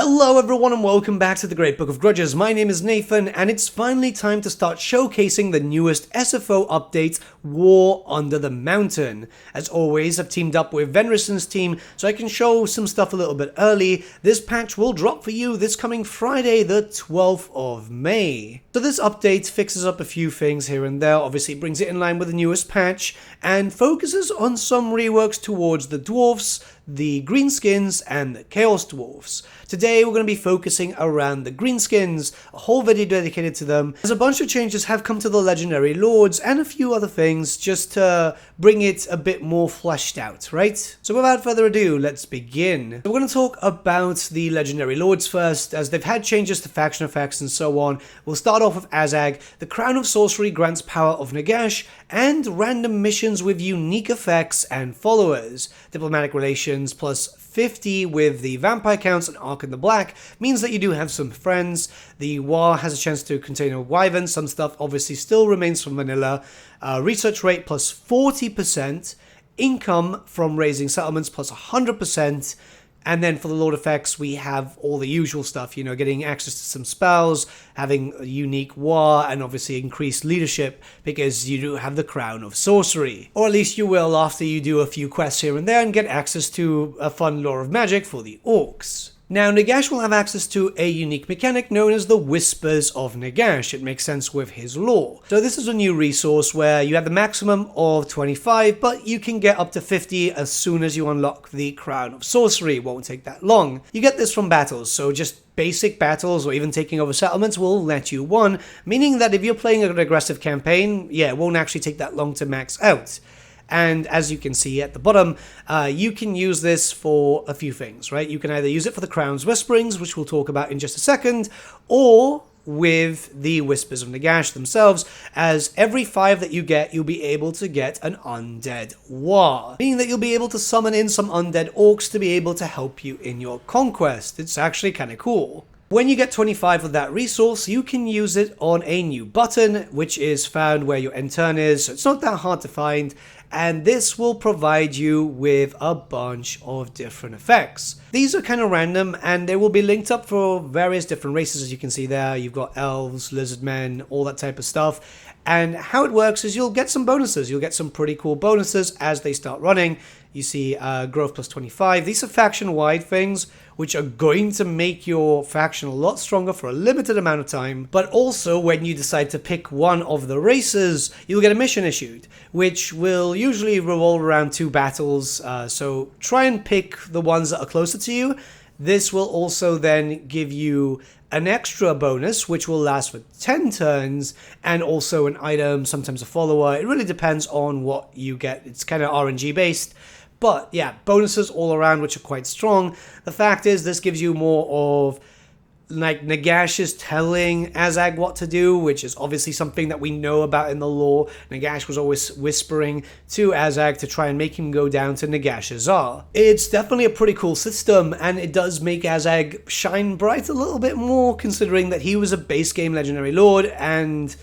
Hello everyone and welcome back to the Great Book of Grudges. My name is Nathan and it's finally time to start showcasing the newest SFO update, War Under the Mountain. As always, I've teamed up with Venrison's team so I can show some stuff a little bit early. This patch will drop for you this coming Friday, the 12th of May. So this update fixes up a few things here and there, obviously it brings it in line with the newest patch, and focuses on some reworks towards the dwarfs, the greenskins, and the chaos dwarfs. Today we're going to be focusing around the greenskins, a whole video dedicated to them, as a bunch of changes have come to the legendary lords and a few other things just to bring it a bit more fleshed out, right? So without further ado, let's begin. We're going to talk about the legendary lords first, as they've had changes to faction effects and so on. We'll start off with Azhag. The Crown of Sorcery grants power of Nagash, and random missions with unique effects and followers. Diplomatic relations plus 50 with the vampire counts and Arc in the Black means that you do have some friends. The war has a chance to contain a wyvern. Some stuff obviously still remains from vanilla. Research rate plus 40%. Income from raising settlements plus 100%. And then for the Lord effects, we have all the usual stuff, you know, getting access to some spells, having a unique war, and obviously increased leadership because you do have the Crown of Sorcery. Or at least you will after you do a few quests here and there and get access to a fun lore of magic for the orcs. Now, Nagash will have access to a unique mechanic known as the Whispers of Nagash. It makes sense with his lore. So this is a new resource where you have the maximum of 25, but you can get up to 50 as soon as you unlock the Crown of Sorcery. It won't take that long. You get this from battles, so just basic battles or even taking over settlements will let you one, meaning that if you're playing an aggressive campaign, yeah, it won't actually take that long to max out. And as you can see at the bottom, you can use this for a few things, right? You can either use it for the Crown's Whisperings, which we'll talk about in just a second, or with the Whispers of Nagash themselves, as every 5 that you get, you'll be able to get an undead war, meaning that you'll be able to summon in some undead orcs to be able to help you in your conquest. It's actually kind of cool. When you get 25 of that resource, you can use it on a new button, which is found where your end turn is, so it's not that hard to find, and this will provide you with a bunch of different effects. These are kind of random, and they will be linked up for various different races, as you can see there. You've got elves, lizardmen, all that type of stuff. And how it works is you'll get some bonuses. You'll get some pretty cool bonuses as they start running. You see growth plus 25. These are faction-wide things, which are going to make your faction a lot stronger for a limited amount of time. But also, when you decide to pick one of the races, you'll get a mission issued, which will usually revolve around 2 battles. So try and pick the ones that are closer to you. This will also then give you an extra bonus, which will last for 10 turns, and also an item, sometimes a follower. It really depends on what you get. It's kind of RNG based. But yeah, bonuses all around, which are quite strong. The fact is, this gives you more of, like, Nagash is telling Azhag what to do, which is obviously something that we know about in the lore. Nagash was always whispering to Azhag to try and make him go down to Nagashazar. It's definitely a pretty cool system, and it does make Azhag shine bright a little bit more, considering that he was a base game legendary lord and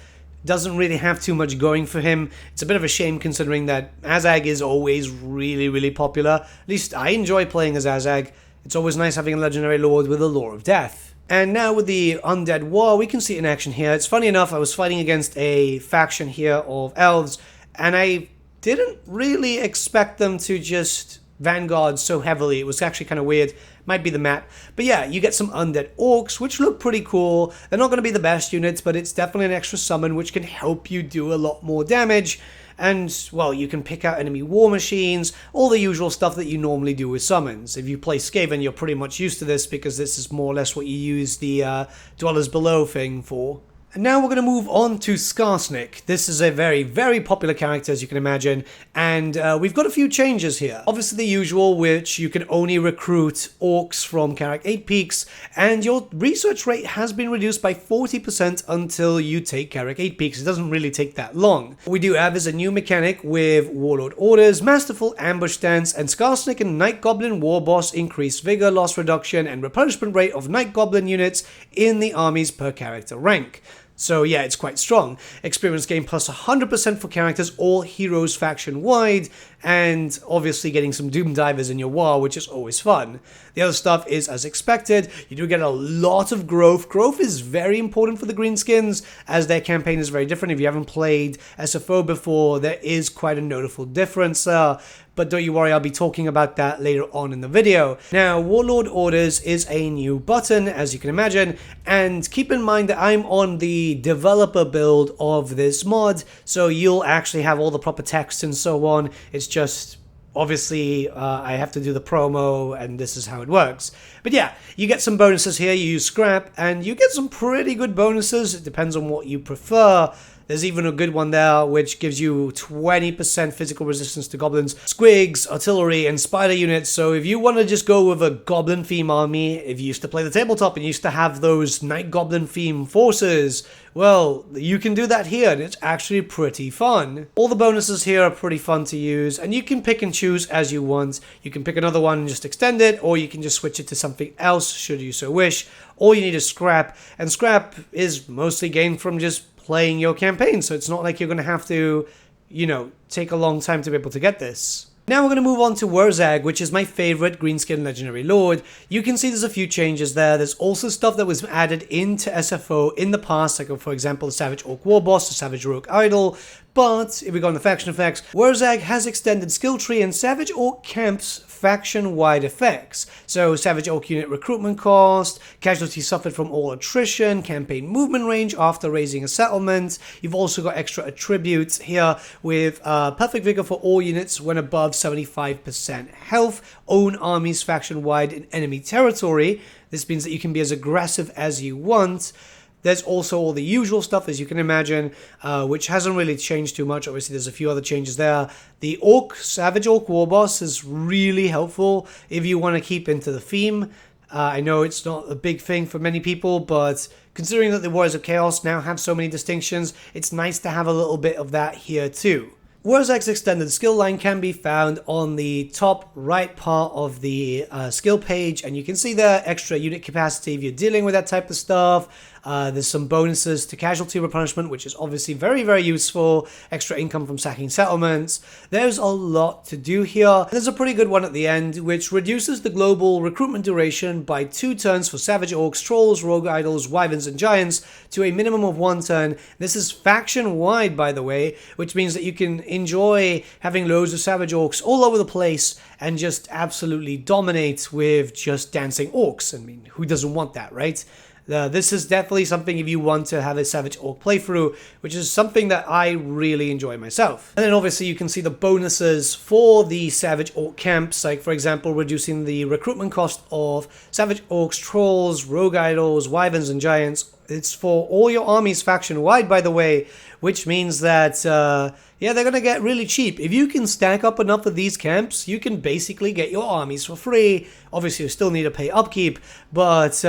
doesn't really have too much going for him. It's a bit of a shame considering that Azhag is always really, really popular. At least I enjoy playing as Azhag. It's always nice having a legendary lord with a lore of death. And now with the Undead War, we can see it in action here. It's funny enough, I was fighting against a faction here of elves, and I didn't really expect them to just vanguard so heavily. It was actually kind of weird. Might be the map. But yeah, you get some undead orcs, which look pretty cool. They're not going to be the best units, but it's definitely an extra summon, which can help you do a lot more damage. And, well, you can pick out enemy war machines, all the usual stuff that you normally do with summons. If you play Skaven, you're pretty much used to this, because this is more or less what you use the Dwellers Below thing for. And now we're going to move on to Skarsnik. This is a very, very popular character, as you can imagine, and we've got a few changes here. Obviously the usual, which you can only recruit orcs from Karak 8 Peaks, and your research rate has been reduced by 40% until you take Karak 8 Peaks. It doesn't really take that long. What we do have is a new mechanic with Warlord Orders, Masterful Ambush Stance, and Skarsnik and Night Goblin War Boss increase vigor loss reduction and replenishment rate of Night Goblin units in the armies per character rank. So yeah, it's quite strong. Experience gain plus 100% for characters, all heroes faction-wide, and obviously getting some Doom Divers in your war, which is always fun. The other stuff is as expected. You do get a lot of growth. Growth is very important for the Greenskins, as their campaign is very different. If you haven't played SFO before, there is quite a notable difference. But don't you worry, I'll be talking about that later on in the video. Now, Warlord Orders is a new button, as you can imagine, and keep in mind that I'm on the developer build of this mod, so you'll actually have all the proper text and so on. It's just, obviously, I have to do the promo, and this is how it works. But yeah, you get some bonuses here. You use scrap, and you get some pretty good bonuses. It depends on what you prefer. There's even a good one there, which gives you 20% physical resistance to goblins, squigs, artillery, and spider units. So if you want to just go with a goblin theme army, if you used to play the tabletop and used to have those night goblin theme forces, well, you can do that here, and it's actually pretty fun. All the bonuses here are pretty fun to use, and you can pick and choose as you want. You can pick another one and just extend it, or you can just switch it to something else, should you so wish. All you need is scrap, and scrap is mostly gained from just playing your campaign, so it's not like you're going to have to, you know, take a long time to be able to get this. Now we're going to move on to Wurzag, which is my favorite Greenskin Legendary Lord. You can see there's a few changes there. There's also stuff that was added into SFO in the past, like for example the Savage Orc War Boss, the Savage Rogue Idol. But if we go on the faction effects, Wurzag has extended skill tree and Savage Orc Camp's faction-wide effects. So Savage Orc unit recruitment cost, casualty suffered from all attrition, campaign movement range after raising a settlement. You've also got extra attributes here with perfect vigor for all units when above 75% health, own armies faction-wide in enemy territory. This means that you can be as aggressive as you want. There's also all the usual stuff, as you can imagine, which hasn't really changed too much. Obviously, there's a few other changes there. The Savage Orc War Boss is really helpful if you want to keep into the theme. I know it's not a big thing for many people, but considering that the Warriors of Chaos now have so many distinctions, it's nice to have a little bit of that here too. Wurzag's extended skill line can be found on the top right part of the skill page, and you can see there extra unit capacity if you're dealing with that type of stuff. There's some bonuses to casualty replenishment, which is obviously very, very useful. Extra income from sacking settlements. There's a lot to do here. There's a pretty good one at the end, which reduces the global recruitment duration by 2 turns for Savage Orcs, Trolls, Rogue Idols, Wyverns, and Giants to a minimum of 1 turn. This is faction-wide, by the way, which means that you can enjoy having loads of Savage Orcs all over the place and just absolutely dominate with just dancing orcs. I mean, who doesn't want that, right? This is definitely something if you want to have a Savage Orc playthrough, which is something that I really enjoy myself. And then obviously you can see the bonuses for the Savage Orc camps, like for example reducing the recruitment cost of Savage Orcs, Trolls, Rogue Idols, Wyverns, and Giants. It's for all your armies faction-wide, by the way, which means that, yeah, they're going to get really cheap. If you can stack up enough of these camps, you can basically get your armies for free. Obviously, you still need to pay upkeep, but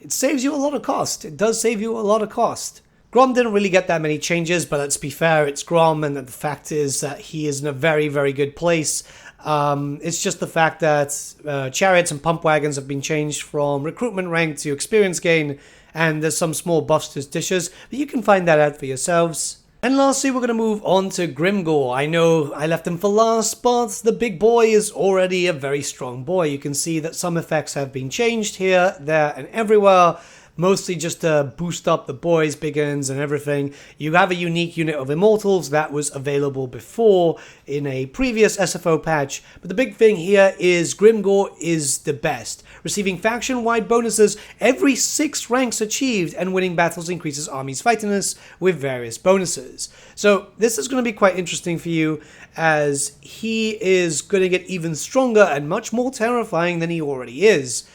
it saves you a lot of cost. It does save you a lot of cost. Grom didn't really get that many changes, but let's be fair, it's Grom, and the fact is that he is in a very, very good place. It's just the fact that chariots and pump wagons have been changed from recruitment rank to experience gain, and there's some small buffs to his dishes, but you can find that out for yourselves. And lastly, we're going to move on to Grimgor. I know I left him for last, but the big boy is already a very strong boy. You can see that some effects have been changed here, there, and everywhere. Mostly just to boost up the boys, big guns, and everything. You have a unique unit of Immortals that was available before in a previous SFO patch. But the big thing here is Grimgor is the best. Receiving faction-wide bonuses every 6 ranks achieved, and winning battles increases army's fightiness with various bonuses. So this is going to be quite interesting for you, as he is going to get even stronger and much more terrifying than he already is.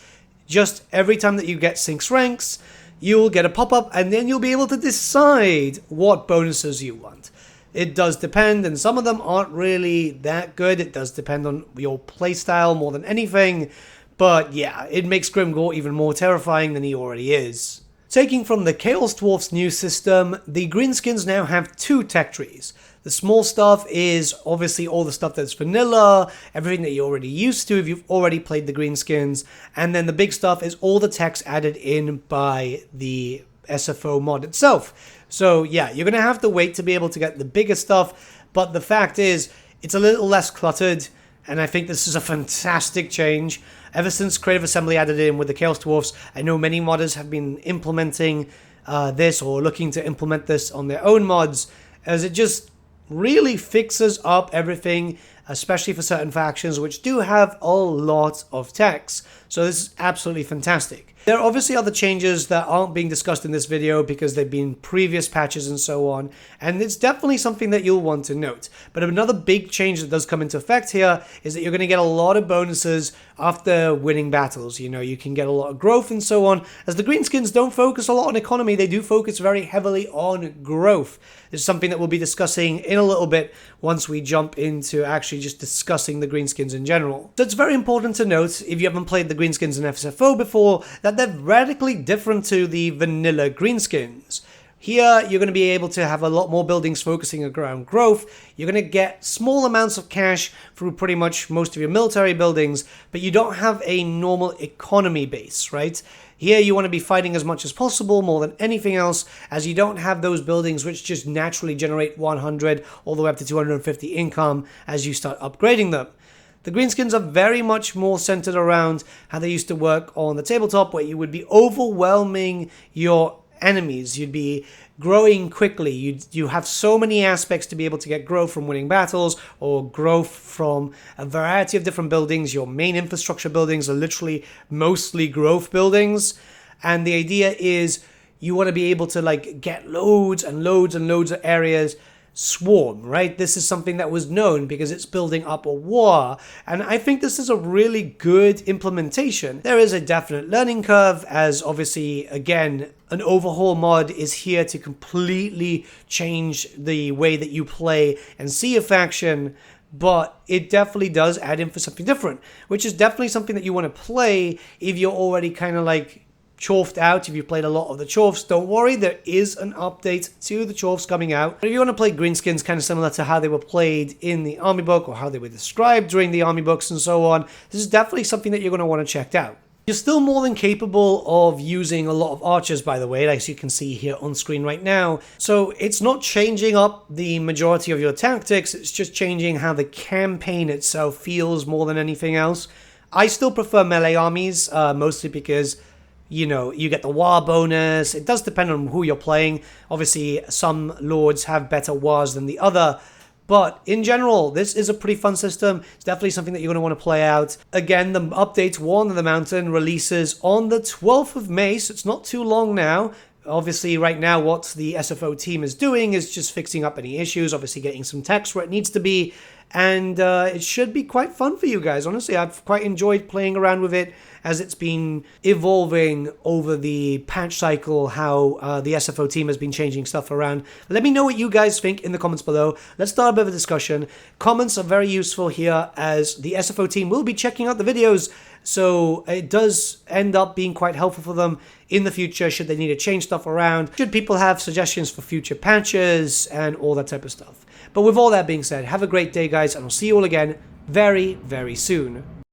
Just every time that you get 6 ranks, you'll get a pop-up, and then you'll be able to decide what bonuses you want. It does depend, and some of them aren't really that good. It does depend on your playstyle more than anything. But yeah, it makes Grimgor even more terrifying than he already is. Taking from the Chaos Dwarf's new system, the Greenskins now have 2 tech trees. The small stuff is obviously all the stuff that's vanilla, everything that you're already used to if you've already played the Greenskins, and then the big stuff is all the techs added in by the SFO mod itself. So yeah, you're going to have to wait to be able to get the bigger stuff, but the fact is, it's a little less cluttered, and I think this is a fantastic change. Ever since Creative Assembly added in with the Chaos Dwarfs, I know many modders have been implementing this or looking to implement this on their own mods, as it just really fixes up everything, especially for certain factions which do have a lot of text. So this is absolutely fantastic. There are obviously other changes that aren't being discussed in this video because they've been previous patches and so on, and it's definitely something that you'll want to note. But another big change that does come into effect here is that you're going to get a lot of bonuses after winning battles. You know, you can get a lot of growth and so on. As the Greenskins don't focus a lot on economy, they do focus very heavily on growth. This is something that we'll be discussing in a little bit once we jump into actually just discussing the Greenskins in general. So it's very important to note, if you haven't played the Greenskins in SFO before, that they're radically different to the vanilla Greenskins. Here, you're going to be able to have a lot more buildings focusing around growth. You're going to get small amounts of cash through pretty much most of your military buildings, but you don't have a normal economy base, right? Here, you want to be fighting as much as possible, more than anything else, as you don't have those buildings which just naturally generate 100 all the way up to 250 income as you start upgrading them. The Greenskins are very much more centered around how they used to work on the tabletop, where you would be overwhelming your enemies. You'd be growing quickly. You have so many aspects to be able to get growth from winning battles or growth from a variety of different buildings. Your main infrastructure buildings are literally mostly growth buildings. And the idea is you want to be able to like get loads and loads and loads of areas swarm, right? This is something that was known because it's building up a war, and I think this is a really good implementation. There is a definite learning curve, as obviously, again, an overhaul mod is here to completely change the way that you play and see a faction, but it definitely does add in for something different, which is definitely something that you want to play if you're already kind of like Chorfed out. If you've played a lot of the Chorfs, don't worry, there is an update to the Chorfs coming out. But if you want to play Greenskins kind of similar to how they were played in the army book or how they were described during the army books and so on, this is definitely something that you're going to want to check out. You're still more than capable of using a lot of archers, by the way, as you can see here on screen right now. So it's not changing up the majority of your tactics, it's just changing how the campaign itself feels more than anything else. I still prefer melee armies, mostly because you know, you get the war bonus. It does depend on who you're playing. Obviously, some lords have better wars than the other. But in general, this is a pretty fun system. It's definitely something that you're going to want to play out. Again, the update War Under the Mountain releases on the 12th of May, so it's not too long now. Obviously, right now, what the SFO team is doing is just fixing up any issues, obviously getting some text where it needs to be, and it should be quite fun for you guys. Honestly, I've quite enjoyed playing around with it as it's been evolving over the patch cycle, how the SFO team has been changing stuff around. Let me know what you guys think in the comments below. Let's start a bit of a discussion. Comments are very useful here, as the SFO team will be checking out the videos, so it does end up being quite helpful for them in the future should they need to change stuff around, should people have suggestions for future patches and all that type of stuff. But with all that being said, have a great day guys, and I'll see you all again very, very soon.